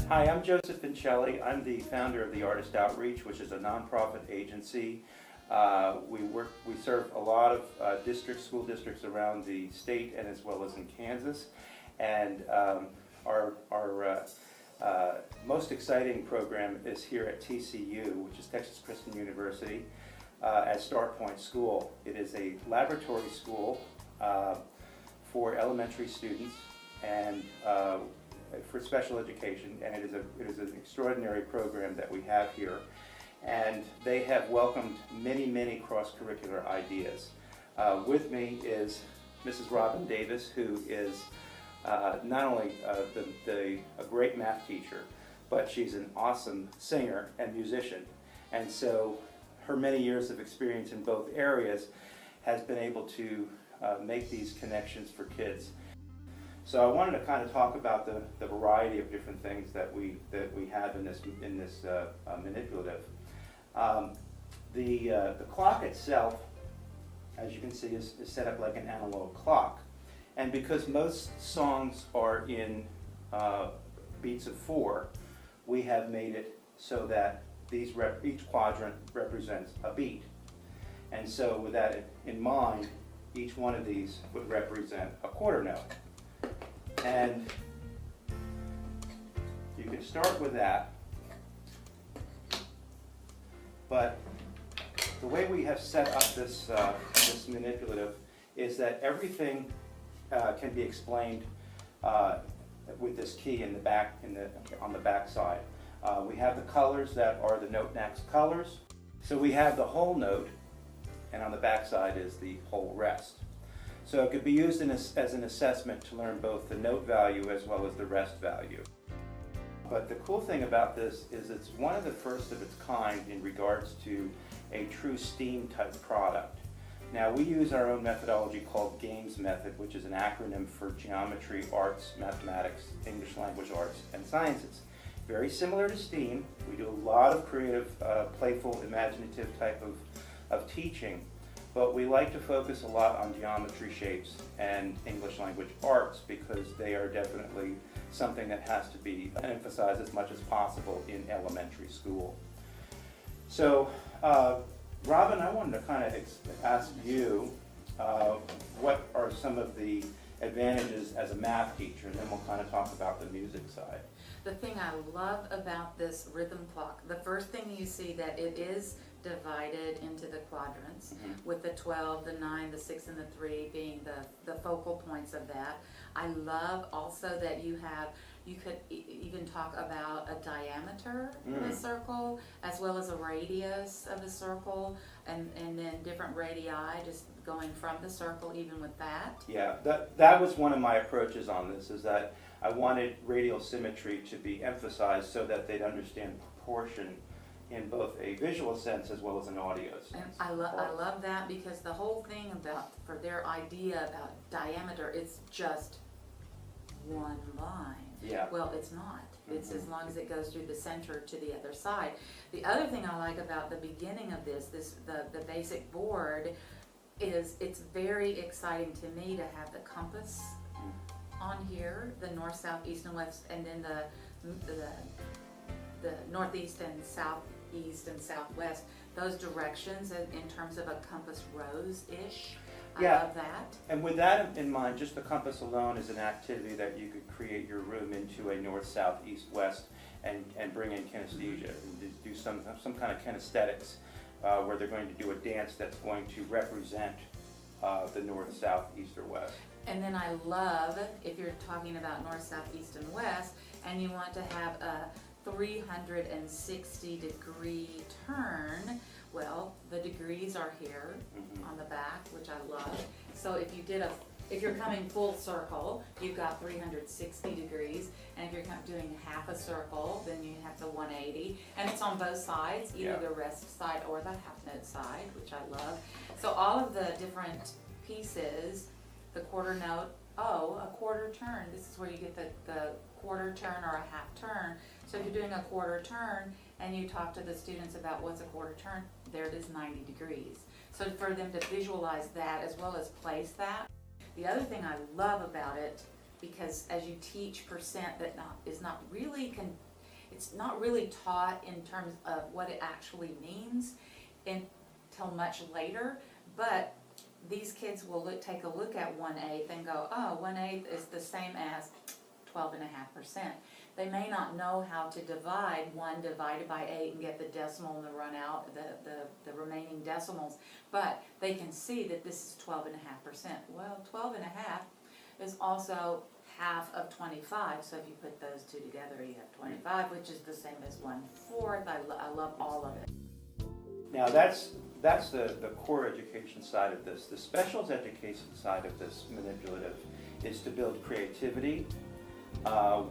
Hi, I'm Joseph Vincelli. I'm the founder of the Artist Outreach, which is a nonprofit agency. We serve a lot of school districts around the state and as well as in Kansas. And our most exciting program is here at TCU, which is Texas Christian University, at Start Point School. It is a laboratory school for elementary students and for special education, and it is an extraordinary program that we have here. And they have welcomed many cross-curricular ideas. With me is Mrs. Robin Davis, who is not only a great math teacher, but she's an awesome singer and musician. And so her many years of experience in both areas has been able to make these connections for kids. So I wanted to kind of talk about the variety of different things that we have in this manipulative. The clock itself, as you can see, is set up like an analog clock, and because most songs are in beats of 4, we have made it so that each quadrant represents a beat, and so with that in mind, each one of these would represent a quarter note. And you can start with that, but the way we have set up this manipulative is that everything can be explained with this key in the back, on the back side. We have the colors that are the note next colors. So we have the whole note, and on the back side is the whole rest. So it could be used as an assessment to learn both the note value as well as the rest value. But the cool thing about this is it's one of the first of its kind in regards to a true STEAM type product. Now we use our own methodology called GAMES method, which is an acronym for Geometry, Arts, Mathematics, English Language Arts, and Sciences. Very similar to STEAM. We do a lot of creative, playful, imaginative type of teaching. But we like to focus a lot on geometry, shapes, and English language arts because they are definitely something that has to be emphasized as much as possible in elementary school. So, Robin, I wanted to kind of ask you what are some of the advantages as a math teacher, and then we'll kind of talk about the music side. The thing I love about this rhythm clock, the first thing you see that it is divided into the quadrants, with the 12, the 9, the 6, and the 3 being the focal points of that. I love also that you could even talk about a diameter of a circle as well as a radius of a circle, and then different radii just going from the circle even with that. Yeah, that was one of my approaches on this, is that I wanted radial symmetry to be emphasized so that they'd understand proportion in both a visual sense as well as an audio sense. And I love that because the whole thing for their idea about diameter, it's just one line. Yeah. Well, it's not. It's as long as it goes through the center to the other side. The other thing I like about the beginning of the basic board is it's very exciting to me to have the compass on here, the north, south, east, and west, and then the northeast and southeast and southwest, those directions in terms of a compass rose-ish. I love that. And with that in mind, just the compass alone is an activity that you could create your room into a north, south, east, west, and bring in kinesthesia and do some kind of kinesthetics where they're going to do a dance that's going to represent the north, south, east, or west. And then I love, if you're talking about north, south, east, and west, and you want to have a 360 degree turn, well, the degrees are here on the back, which I love. So if you're coming full circle, you've got 360 degrees, and if you're doing half a circle, then you have the 180, and it's on both sides, either the rest side or the half note side, which I love. So all of the different pieces, the quarter note, a quarter turn. This is where you get the quarter turn or a half turn. So if you're doing a quarter turn and you talk to the students about what's a quarter turn, there it is, 90 degrees. So for them to visualize that as well as place that. The other thing I love about it, because as you teach percent that is not really it's not really taught in terms of what it actually means until much later, but these kids will take a look at 1/8 and go, oh, 1/8 is the same as 12.5%. They may not know how to divide 1 divided by 8 and get the decimal and the run out, the remaining decimals, but they can see that this is 12.5%. Well, 12.5 is also half of 25, so if you put those two together, you have 25, which is the same as 1/4. I love all of it. Now that's the core education side of this. The specials education side of this manipulative is to build creativity.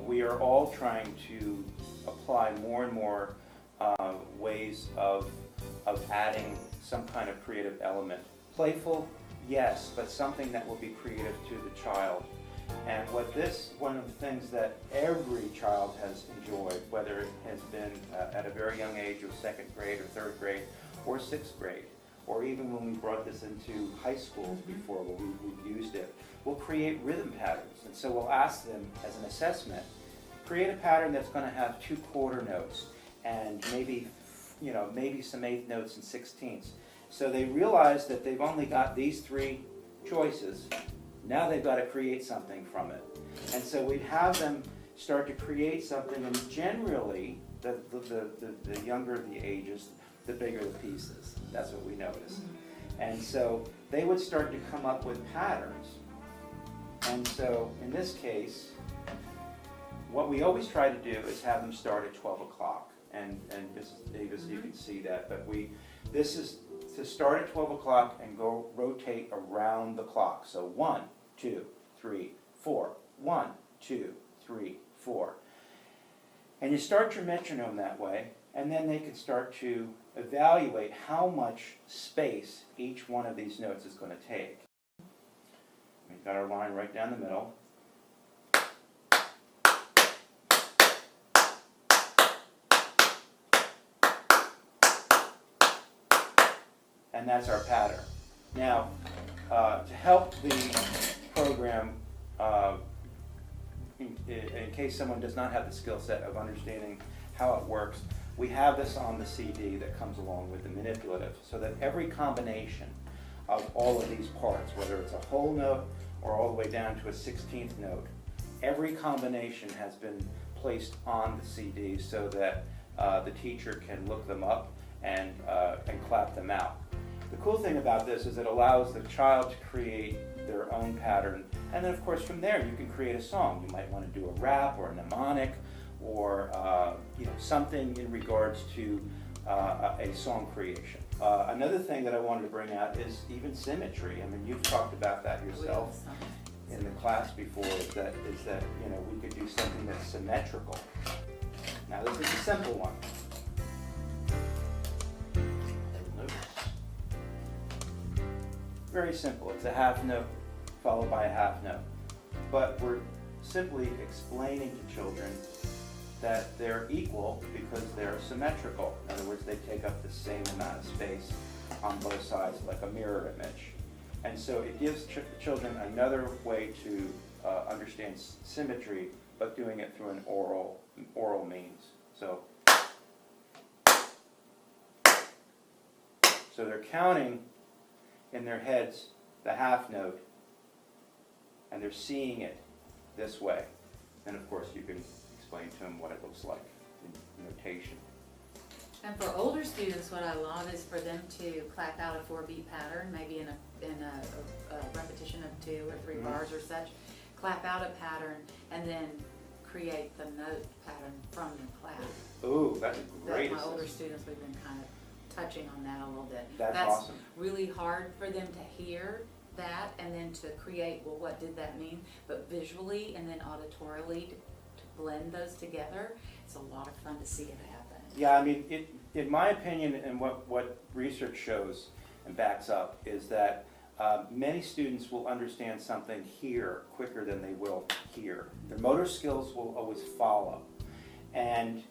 We are all trying to apply more and more ways of adding some kind of creative element. Playful, yes, but something that will be creative to the child. And one of the things that every child has enjoyed, whether it has been at a very young age of 2nd grade or 3rd grade or 6th grade, or even when we brought this into high schools before where we've used it, we'll create rhythm patterns. And so we'll ask them as an assessment, create a pattern that's going to have 2 quarter notes and maybe some 1/8 notes and 1/16ths. So they realize that they've only got these 3 choices. Now they've got to create something from it. And so we'd have them start to create something, and generally, the younger the ages, the bigger the pieces. That's what we noticed. And so they would start to come up with patterns. And so in this case, what we always try to do is have them start at 12 o'clock. And this is Davis, you can see that, but this is to start at 12 o'clock and go rotate around the clock. So 1, 2, 3, 4, 1, 2, 3, 4. And you start your metronome that way, and then they can start to evaluate how much space each one of these notes is going to take. We've got our line right down the middle. And that's our pattern. Now, to help the program, in case someone does not have the skill set of understanding how it works, we have this on the CD that comes along with the manipulative, so that every combination of all of these parts, whether it's a whole note or all the way down to a 16th note, every combination has been placed on the CD so that the teacher can look them up and clap them out. The cool thing about this is it allows the child to create their own pattern, and then of course from there you can create a song. You might want to do a rap or a mnemonic or something in regards to a song creation. Another thing that I wanted to bring out is even symmetry. I mean, you've talked about that yourself in the class before, is that we could do something that's symmetrical. Now this is a simple one. Very simple. It's a half note followed by a half note. But we're simply explaining to children that they're equal because they're symmetrical. In other words, they take up the same amount of space on both sides, like a mirror image. And so it gives children another way to understand symmetry, but doing it through an oral means. So they're counting in their heads the half note, and they're seeing it this way. And of course you can explain to them what it looks like in notation. And for older students, what I love is for them to clap out a 4-beat pattern, maybe in a repetition of 2 or 3 bars or such, clap out a pattern, and then create the note pattern from the clap. Ooh, that's a great My older students, we've been kind of touching on that a little bit. That's awesome. Really hard for them to hear that and then to create, well, what did that mean? But visually and then auditorily to blend those together, it's a lot of fun to see it happen. Yeah, I mean, in my opinion, and what research shows and backs up, is that many students will understand something here quicker than they will here. Their motor skills will always follow. And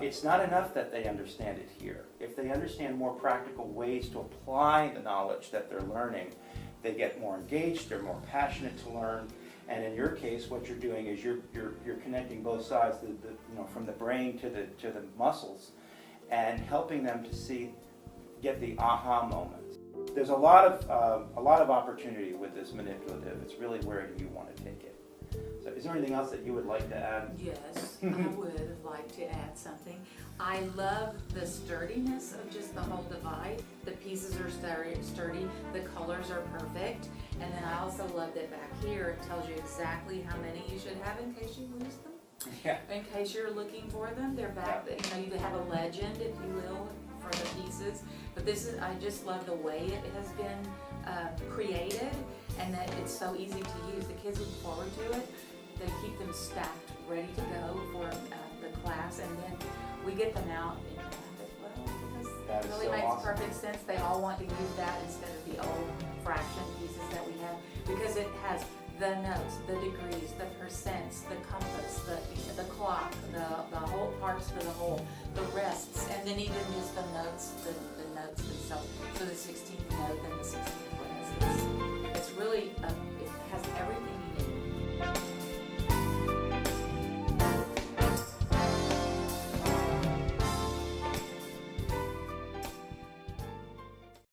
it's not enough that they understand it here. If they understand more practical ways to apply the knowledge that they're learning, they get more engaged, they're more passionate to learn, And in your case, what you're doing is you're connecting both sides, from the brain to the muscles, and helping them to get the aha moments. There's a lot of opportunity with this manipulative. It's really where you want to take it. So is there anything else that you would like to add? Yes, I would like to add something. I love the sturdiness of just the whole device. The pieces are sturdy, the colors are perfect, and then I also love that back here it tells you exactly how many you should have in case you lose them. Yeah. In case you're looking for them, they're back. You have a legend, if you will, for the pieces. But I just love the way it has been created, and that it's so easy to use. The kids look forward to it. They keep them stacked, ready to go for the class, and then we get them out in traffic because That it is really so makes awesome. perfect sense. They all want to use that instead of the old fraction pieces that we have, because it has the notes, the degrees, the percents, the compass, the clock, the whole parts for the whole, the rests, and then even just the notes, the notes themselves. So the 16th note and the 16th rest. It's really